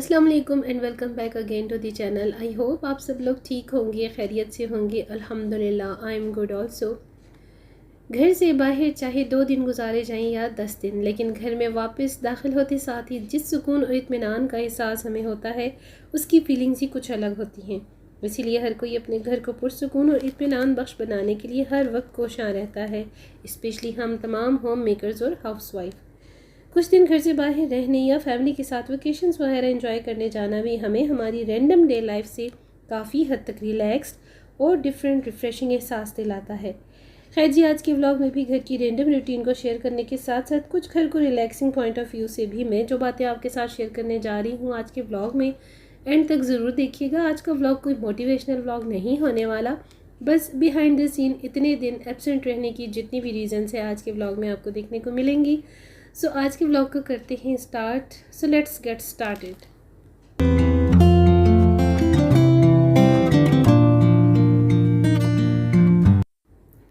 अस्सलाम वालेकुम and welcome back again to the channel. I hope आप सब लोग ठीक होंगे, खैरियत से होंगे। अल्हम्दुलिल्लाह आई एम गुड ऑल्सो। घर से बाहर चाहे 2 दिन गुजारे जाएं या 10 दिन, लेकिन घर में वापस दाखिल होते साथ ही जिस सुकून और इत्मीनान का एहसास हमें होता है उसकी फीलिंग्स ही कुछ अलग होती हैं। इसीलिए हर कोई अपने घर को पुरसुकून और इत्मीनान बख्श बनाने के लिए हर वक्त कोशां रहता है, स्पेशली हम तमाम होम मेकर्स और हाउसवाइफ। कुछ दिन घर से बाहर रहने या फैमिली के साथ वेकेशंस वगैरह एंजॉय करने जाना भी हमें हमारी रैंडम डे लाइफ से काफ़ी हद तक रिलैक्स्ड और डिफरेंट रिफ्रेशिंग एहसास दिलाता है। खैर जी, आज के व्लॉग में भी घर की रैंडम रूटीन को शेयर करने के साथ साथ कुछ घर को रिलैक्सिंग पॉइंट ऑफ व्यू से भी मैं जो बातें आपके साथ शेयर करने जा रही हूँ आज के व्लॉग में, एंड तक ज़रूर देखिएगा। आज का व्लॉग कोई मोटिवेशनल व्लॉग नहीं होने वाला, बस बिहाइंड द सीन इतने दिन एब्सेंट रहने की जितनी भी रीजंस है आज के व्लॉग में आपको देखने को मिलेंगी। सो आज के व्लॉग को करते हैं start. So let's get started.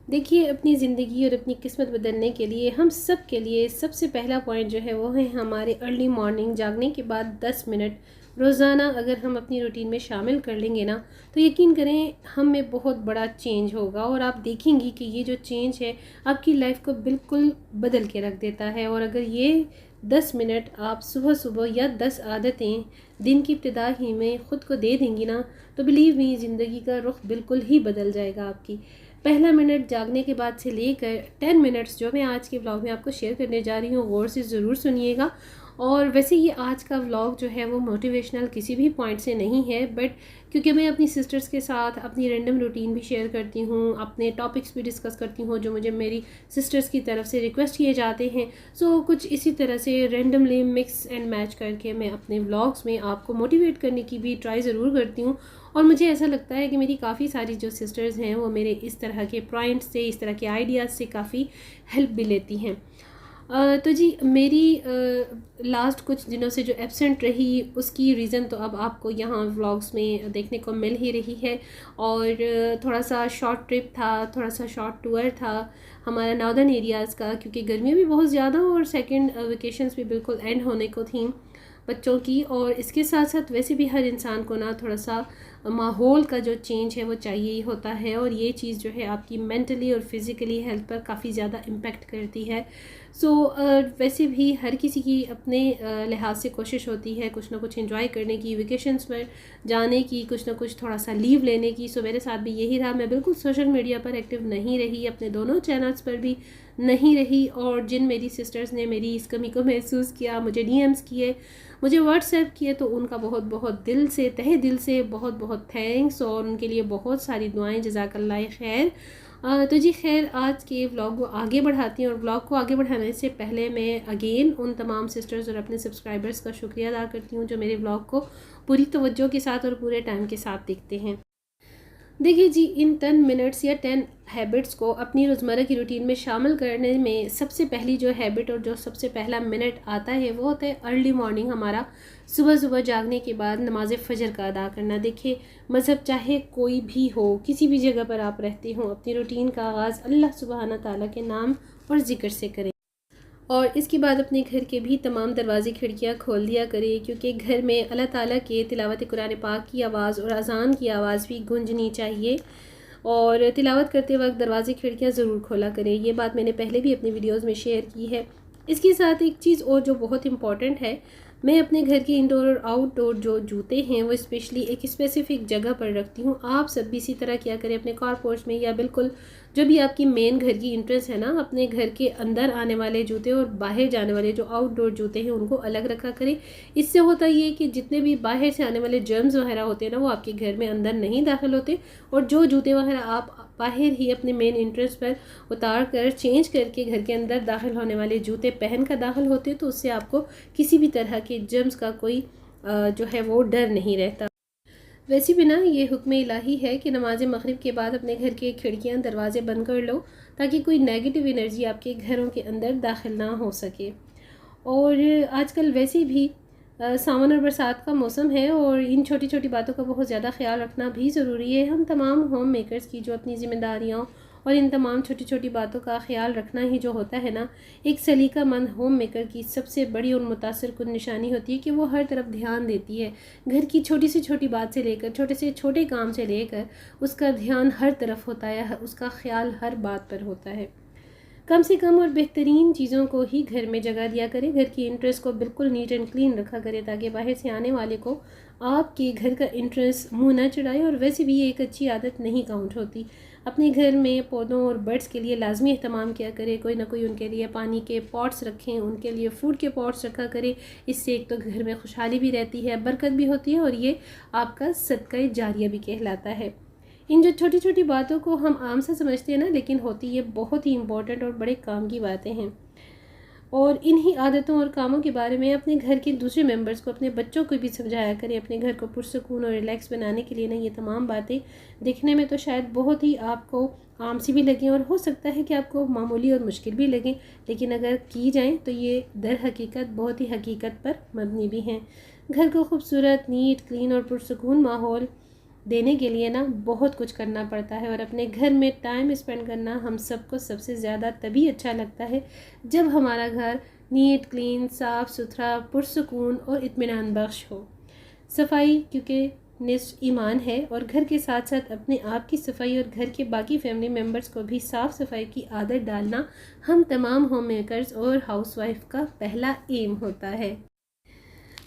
देखिए, अपनी ज़िंदगी और अपनी किस्मत बदलने के लिए हम सब के लिए सबसे पहला पॉइंट जो है वो है हमारे अर्ली मॉर्निंग जागने के बाद 10 मिनट रोज़ाना अगर हम अपनी रूटीन में शामिल कर लेंगे ना, तो यकीन करें हम में बहुत बड़ा चेंज होगा और आप देखेंगी कि ये जो चेंज है आपकी लाइफ को बिल्कुल बदल के रख देता है। और अगर ये 10 मिनट आप सुबह सुबह या 10 आदतें दिन की इब्तिदा ही में ख़ुद को दे देंगी ना, तो बिलीव मी ज़िंदगी का रुख बिल्कुल ही बदल जाएगा आपकी। पहला मिनट जागने के बाद से लेकर 10 मिनट्स जो मैं आज के व्लॉग में आपको शेयर करने जा रही हूँ, गौर से ज़रूर सुनिएगा। और वैसे ये आज का व्लॉग जो है वो मोटिवेशनल किसी भी पॉइंट से नहीं है, बट क्योंकि मैं अपनी सिस्टर्स के साथ अपनी रैंडम रूटीन भी शेयर करती हूँ, अपने टॉपिक्स भी डिस्कस करती हूँ जो मुझे मेरी सिस्टर्स की तरफ से रिक्वेस्ट किए जाते हैं। सो कुछ इसी तरह से रैंडमली मिक्स एंड मैच करके मैं अपने व्लॉग्स में आपको मोटिवेट करने की भी ट्राई ज़रूर करती हूँ। और मुझे ऐसा लगता है कि मेरी काफ़ी सारी जो सिस्टर्स हैं वो मेरे इस तरह के पॉइंट्स से, इस तरह के आइडियाज़ से काफ़ी हेल्प भी लेती हैं। तो जी, मेरी लास्ट कुछ दिनों से जो एब्सेंट रही उसकी रीज़न तो अब आपको यहाँ व्लॉग्स में देखने को मिल ही रही है। और थोड़ा सा शॉर्ट ट्रिप था, थोड़ा सा शॉर्ट टूर था हमारा नॉर्दर्न एरियाज़ का, क्योंकि गर्मी भी बहुत ज़्यादा और सेकंड वेकेशंस भी बिल्कुल एंड होने को थी बच्चों की। और इसके साथ साथ वैसे भी हर इंसान को ना थोड़ा सा माहौल का जो चेंज है वो चाहिए ही होता है, और ये चीज़ जो है आपकी मेंटली और फिज़िकली हेल्थ पर काफ़ी ज़्यादा इम्पेक्ट करती है। सो वैसे भी हर किसी की अपने लिहाज से कोशिश होती है कुछ ना कुछ एंजॉय करने की, वेकेशंस पर जाने की, कुछ ना कुछ थोड़ा सा लीव लेने की। सो मेरे साथ भी यही रहा। मैं बिल्कुल सोशल मीडिया पर एक्टिव नहीं रही, अपने दोनों चैनल्स पर भी नहीं रही। और जिन मेरी सिस्टर्स ने मेरी इस कमी को महसूस किया, मुझे डीएम्स किए, मुझे व्हाट्सएप किए, तो उनका बहुत बहुत दिल से, तहे दिल से बहुत बहुत थैंक्स, और उनके लिए बहुत सारी दुआएं। जज़ाकल्लाह खैर। तो जी खैर, आज के व्लॉग को आगे बढ़ाती हैं। और व्लॉग को आगे बढ़ाने से पहले मैं अगेन उन तमाम सिस्टर्स और अपने सब्सक्राइबर्स का शुक्रिया अदा करती हूँ जो मेरे व्लॉग को पूरी तवज्जो के साथ और पूरे टाइम के साथ देखते हैं। देखिए जी, इन 10 मिनट्स या 10 हैबिट्स को अपनी रोज़मर्रा की रूटीन में शामिल करने में सबसे पहली जो हैबिट और जो सबसे पहला मिनट आता है वो होता है अर्ली मॉर्निंग। हमारा सुबह सुबह जागने के बाद नमाज फ़जर का अदा करना। देखिए, मज़हब चाहे कोई भी हो, किसी भी जगह पर आप रहते हो, अपनी रूटीन का आगाज़ अल्लाह सुब्हाना ताला के नाम और ज़िक्र से करें। और इसके बाद अपने घर के भी तमाम दरवाज़े खिड़कियाँ खोल दिया करें, क्योंकि घर में अल्लाह ताला के तिलावत कुरान पाक की आवाज़ और अज़ान की आवाज़ भी गूंजनी चाहिए। और तिलावत करते वक्त दरवाज़े खिड़कियाँ ज़रूर खोला करें। ये बात मैंने पहले भी अपनी वीडियोज़ में शेयर की है। इसके साथ एक चीज़ और जो बहुत इम्पॉर्टेंट है, मैं अपने घर के इंडोर और आउटडोर जो जूते हैं वो स्पेशली एक स्पेसिफ़िक जगह पर रखती हूँ। आप सब भी इसी तरह किया करें, अपने कार पोर्च में या बिल्कुल जो भी आपकी मेन घर की इंट्रेंस है ना, अपने घर के अंदर आने वाले जूते और बाहर जाने वाले जो आउटडोर जूते हैं उनको अलग रखा करें। इससे होता ये है कि जितने भी बाहर से आने वाले जर्म्स वगैरह होते हैं ना, वो आपके घर में अंदर नहीं दाखिल होते। और जो जूते वगैरह आप बाहर ही अपने मेन इंट्रेंस पर उतार कर चेंज करके घर के अंदर दाखिल होने वाले जूते पहन कर दाखिल होते, तो उससे आपको किसी भी तरह के जर्म्स का कोई जो है वो डर नहीं रहता। वैसे भी ना, ये हुक्म इलाही है कि नमाज मगरिब के बाद अपने घर के खिड़कियां दरवाजे बंद कर लो, ताकि कोई नेगेटिव एनर्जी आपके घरों के अंदर दाखिल ना हो सके। और आजकल वैसे भी सावन और बरसात का मौसम है और इन छोटी छोटी बातों का बहुत ज़्यादा ख्याल रखना भी ज़रूरी है। हम तमाम होम मेकर्स की जो अपनी ज़िम्मेदारियों और इन तमाम छोटी छोटी बातों का ख्याल रखना ही जो होता है ना, एक सलीकामंद होम मेकर की सबसे बड़ी और मुतासिर कुन निशानी होती है कि वो हर तरफ ध्यान देती है। घर की छोटी से छोटी बात से लेकर छोटे से छोटे काम से लेकर उसका ध्यान हर तरफ होता है, उसका ख्याल हर बात पर होता है। कम से कम और बेहतरीन चीज़ों को ही घर में जगह दिया करें। घर की इंट्रेंस को बिल्कुल नीट एंड क्लीन रखा करें ताकि बाहर से आने वाले को आपके घर का इंट्रेंस मुंह न चढ़ाए। और वैसे भी ये एक अच्छी आदत नहीं काउंट होती। अपने घर में पौधों और बर्ड्स के लिए लाजमी एहतमाम किया करें। कोई ना कोई उनके लिए पानी के पॉट्स रखें, उनके लिए फूड के पॉट्स रखा करें। इससे एक तो घर में खुशहाली भी रहती है, बरकत भी होती है और ये आपका सदका जारिया भी कहलाता है। इन जो छोटी छोटी बातों को हम आम सा समझते हैं ना, लेकिन होती ये बहुत ही इम्पोर्टेंट और बड़े काम की बातें हैं। और इन्हीं आदतों और कामों के बारे में अपने घर के दूसरे मेंबर्स को, अपने बच्चों को भी समझाया करें। अपने घर को पुरसकून और रिलैक्स बनाने के लिए ना ये तमाम बातें दिखने में तो शायद बहुत ही आपको आम सी भी लगें और हो सकता है कि आपको मामूली और मुश्किल भी लगें, लेकिन अगर की जाएँ तो ये दर हकीकत बहुत ही हकीकत पर मबनी भी हैं। घर को खूबसूरत, नीट, क्लीन और पुरसकून माहौल देने के लिए ना बहुत कुछ करना पड़ता है। और अपने घर में टाइम स्पेंड करना हम सबको सबसे ज़्यादा तभी अच्छा लगता है जब हमारा घर नीट, क्लीन, साफ़ सुथरा, पुरसकून और इत्मीनान बख्श हो। सफाई क्योंकि निस्फ ईमान है और घर के साथ साथ अपने आप की सफाई और घर के बाकी फैमिली मेम्बर्स को भी साफ़ सफाई की आदत डालना हम तमाम होम मेकर्स और हाउसवाइफ का पहला एम होता है।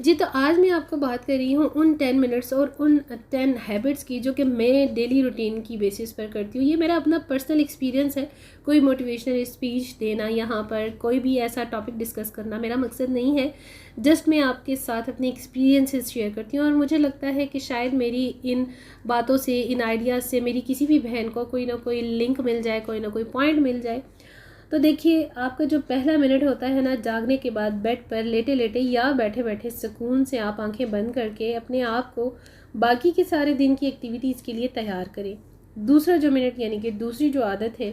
जी, तो आज मैं आपको बात कर रही हूँ उन 10 मिनट्स और उन 10 हैबिट्स की जो कि मैं डेली रूटीन की बेसिस पर करती हूँ। ये मेरा अपना पर्सनल एक्सपीरियंस है। कोई मोटिवेशनल स्पीच देना, यहाँ पर कोई भी ऐसा टॉपिक डिस्कस करना मेरा मकसद नहीं है। जस्ट मैं आपके साथ अपने एक्सपीरियंसेस शेयर करती हूँ और मुझे लगता है कि शायद मेरी इन बातों से, इन आइडियाज़ से मेरी किसी भी बहन को कोई ना कोई लिंक मिल जाए, कोई ना कोई पॉइंट मिल जाए। तो देखिए, आपका जो पहला मिनट होता है ना, जागने के बाद बेड पर लेटे लेटे या बैठे बैठे सुकून से आप आंखें बंद करके अपने आप को बाकी के सारे दिन की एक्टिविटीज़ के लिए तैयार करें। दूसरा जो मिनट यानी कि दूसरी जो आदत है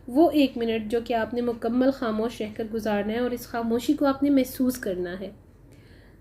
वो 1 मिनट जो कि आपने मुकम्मल खामोश रहकर गुजारना है और इस खामोशी को आपने महसूस करना है।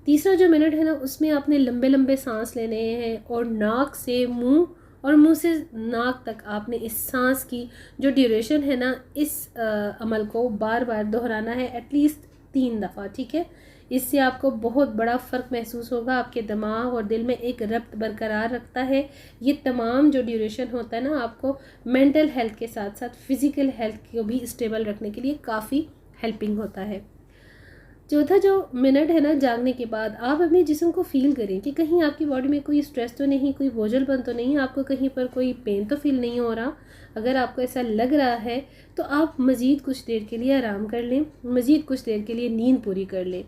तीसरा जो मिनट है ना, उसमें आपने लंबे लंबे सांस लेने हैं और नाक से मुंह और मुंह से नाक तक आपने इस सांस की जो ड्यूरेशन है ना, इस अमल को बार बार दोहराना है एटलीस्ट 3 दफ़ा, ठीक है। इससे आपको बहुत बड़ा फ़र्क महसूस होगा। आपके दिमाग और दिल में एक रब्त बरकरार रखता है। ये तमाम जो ड्यूरेशन होता है ना, आपको मेंटल हेल्थ के साथ साथ फ़िज़िकल हेल्थ को भी स्टेबल रखने के लिए काफ़ी हेल्पिंग होता है। चौथा जो मिनट है ना, जागने के बाद आप अपने जिस्म को फील करें कि कहीं आपकी बॉडी में कोई स्ट्रेस तो नहीं, कोई बोझलपन तो नहीं, आपको कहीं पर कोई पेन तो फील नहीं हो रहा। अगर आपको ऐसा लग रहा है तो आप मज़ीद कुछ देर के लिए आराम कर लें, मज़ीद कुछ देर के लिए नींद पूरी कर लें।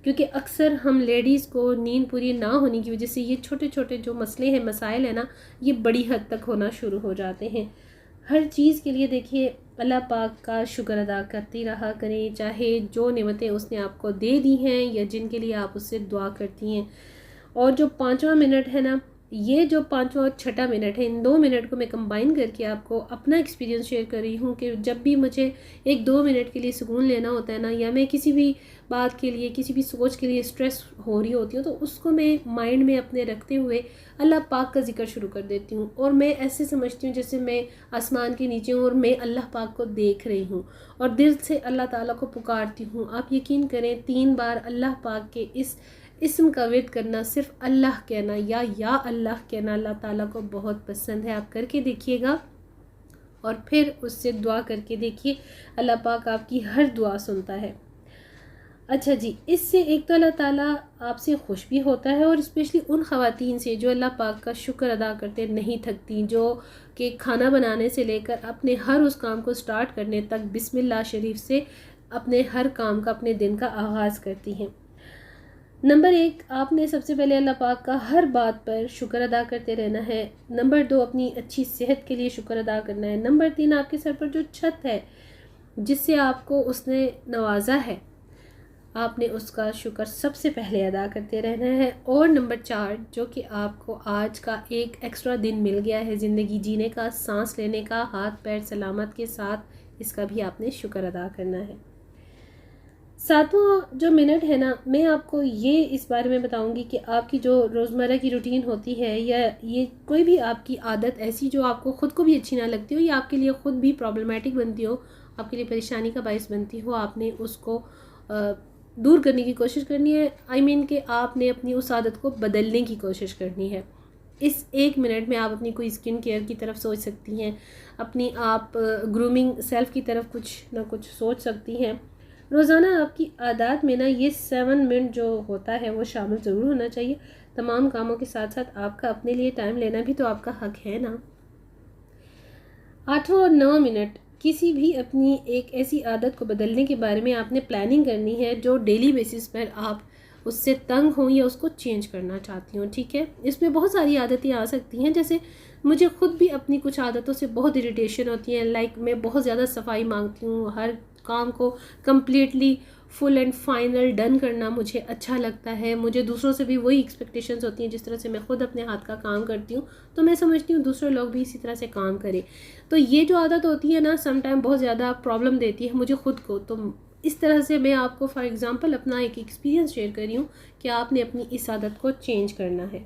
क्योंकि अक्सर हम लेडीज़ को नींद पूरी ना होने की वजह से ये छोटे छोटे जो मसले हैं, मसाइल हैं ना, ये बड़ी हद तक होना शुरू हो जाते हैं। हर चीज़ के लिए देखिए अल्लाह पाक का शुक्र अदा करती रहा करें, चाहे जो नेमतें उसने आपको दे दी हैं या जिनके लिए आप उससे दुआ करती हैं। और जो 5वां मिनट है ना, ये जो 5वां और 6ठा मिनट है, इन 2 मिनट को मैं कंबाइन करके आपको अपना एक्सपीरियंस शेयर कर रही हूँ कि जब भी मुझे 1-2 मिनट के लिए सुकून लेना होता है ना, या मैं किसी भी बात के लिए, किसी भी सोच के लिए स्ट्रेस हो रही होती हूँ, तो उसको मैं माइंड में अपने रखते हुए अल्लाह पाक का जिक्र शुरू कर देती हूँ। और मैं ऐसे समझती हूँ जैसे मैं आसमान के नीचे हूँ और मैं अल्लाह पाक को देख रही हूँ और दिल से अल्लाह ताला को पुकारती हूँ। आप यकीन करें, 3 बार अल्लाह पाक के इस इसम का विर्द करना, सिर्फ अल्लाह कहना या अल्लाह कहना अल्लाह ताला को बहुत पसंद है। आप करके देखिएगा और फिर उससे दुआ करके देखिए, अल्लाह पाक आपकी हर दुआ सुनता है। अच्छा जी, इससे एक तो अल्लाह ताला आपसे खुश भी होता है और स्पेशली उन ख़वातीन से जो अल्लाह पाक का शुक्र अदा करते नहीं थकती, जो कि खाना बनाने से लेकर अपने हर उस काम को स्टार्ट करने तक बिस्मिल्लाह शरीफ से अपने हर काम का, अपने दिन का आगाज़ करती हैं। नंबर 1, आपने सबसे पहले अल्लाह पाक का हर बात पर शुक्र अदा करते रहना है। नंबर 2, अपनी अच्छी सेहत के लिए शुक्र अदा करना है। नंबर 3, आपके सर पर जो छत है जिससे आपको उसने नवाजा है, आपने उसका शुक्र सबसे पहले अदा करते रहना है। और नंबर 4, जो कि आपको आज का एक एक्स्ट्रा दिन मिल गया है ज़िंदगी जीने का, सांस लेने का, हाथ पैर सलामत के साथ, इसका भी आपने शुक्र अदा करना है। सातवां जो मिनट है ना, मैं आपको ये इस बारे में बताऊंगी कि आपकी जो रोज़मर्रा की रूटीन होती है या ये कोई भी आपकी आदत ऐसी जो आपको ख़ुद को भी अच्छी ना लगती हो या आपके लिए ख़ुद भी प्रॉब्लमेटिक बनती हो, आपके लिए परेशानी का बायस बनती हो, आपने उसको दूर करने की कोशिश करनी है। आई मीन कि आपने अपनी उस आदत को बदलने की कोशिश करनी है। इस 1 मिनट में आप अपनी कोई स्किन केयर की तरफ सोच सकती हैं, अपनी आप ग्रूमिंग सेल्फ की तरफ कुछ ना कुछ सोच सकती हैं। रोज़ाना आपकी आदत में ना ये 7 मिनट जो होता है वो शामिल ज़रूर होना चाहिए। तमाम कामों के साथ साथ आपका अपने लिए टाइम लेना भी तो आपका हक है ना। 8 और 9 मिनट किसी भी अपनी एक ऐसी आदत को बदलने के बारे में आपने प्लानिंग करनी है जो डेली बेसिस पर आप उससे तंग हों या उसको चेंज करना चाहती हूँ, ठीक है। इसमें बहुत सारी आदतें आ सकती हैं, जैसे मुझे ख़ुद भी अपनी कुछ आदतों से बहुत इरिटेशन होती है। लाइक मैं बहुत ज़्यादा सफाई मांगती हूँ, हर काम को completely full and final done करना मुझे अच्छा लगता है। मुझे दूसरों से भी वही एक्सपेक्टेशंस होती हैं जिस तरह से मैं ख़ुद अपने हाथ का काम करती हूँ, तो मैं समझती हूँ दूसरे लोग भी इसी तरह से काम करें। तो ये जो आदत होती है ना, सम टाइम बहुत ज़्यादा प्रॉब्लम देती है मुझे ख़ुद को। तो इस तरह से मैं आपको फॉर एग्ज़ाम्पल अपना एक एक्सपीरियंस शेयर कर रही हूँ कि आपने अपनी इस आदत को चेंज करना है।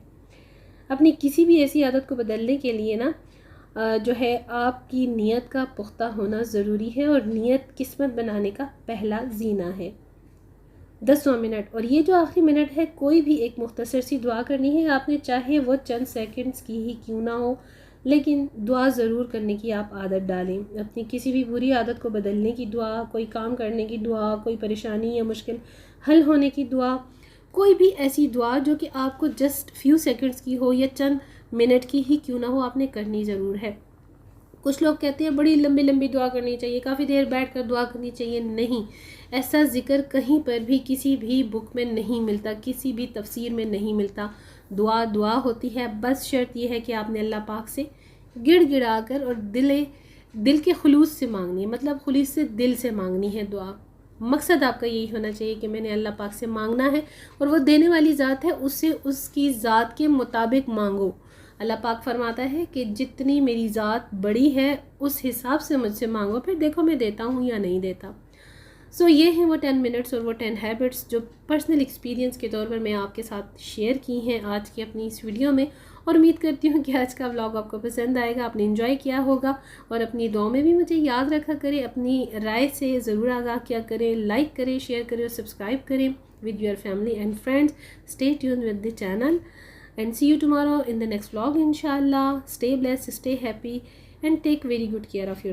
अपनी किसी भी ऐसी आदत को बदलने के लिए ना जो है आपकी नीयत का पुख्ता होना ज़रूरी है, और नीयत किस्मत बनाने का पहला जीना है। 10वां मिनट, और ये जो आखिरी मिनट है, कोई भी एक मुख्तसर सी दुआ करनी है आपने, चाहे वो चंद सेकंड्स की ही क्यों ना हो, लेकिन दुआ ज़रूर करने की आप आदत डालें। अपनी किसी भी बुरी आदत को बदलने की दुआ, कोई काम करने की दुआ, कोई परेशानी या मुश्किल हल होने की दुआ, कोई भी ऐसी दुआ जो कि आपको जस्ट फ्यू सेकंड्स की हो या चंद मिनट की ही क्यों ना हो, आपने करनी ज़रूर है। कुछ लोग कहते हैं बड़ी लंबी लंबी दुआ करनी चाहिए, काफ़ी देर बैठकर दुआ करनी चाहिए। नहीं, ऐसा ज़िक्र कहीं पर भी किसी भी बुक में नहीं मिलता, किसी भी तफसीर में नहीं मिलता। दुआ दुआ होती है, बस शर्त यह है कि आपने अल्लाह पाक से गिड़गिड़ा कर और दिल के खुलूस से मांगनी है, मतलब खुलूस से दिल से मांगनी है दुआ। मकसद आपका यही होना चाहिए कि मैंने अल्लाह पाक से मांगना है, और वो देने वाली ज़ात है, उससे उसकी ज़ात के मुताबिक मांगो। अल्लाह पाक फरमाता है कि जितनी मेरी ज़ात बड़ी है उस हिसाब से मुझसे मांगो, फिर देखो मैं देता हूँ या नहीं देता। सो ये हैं वो 10 मिनट्स और वो 10 हैबिट्स जो पर्सनल एक्सपीरियंस के तौर पर मैं आपके साथ शेयर की हैं आज की अपनी इस वीडियो में। और उम्मीद करती हूँ कि आज का व्लॉग आपको पसंद आएगा, आपने एंजॉय किया होगा। और अपनी दुआ में भी मुझे याद रखा करें, अपनी राय से ज़रूर आगाह किया करें, लाइक करें, शेयर करें और सब्सक्राइब करें with your family and friends. Stay tuned with the channel and see you tomorrow in the next vlog inshallah. Stay blessed, stay happy and take very good care of yourself.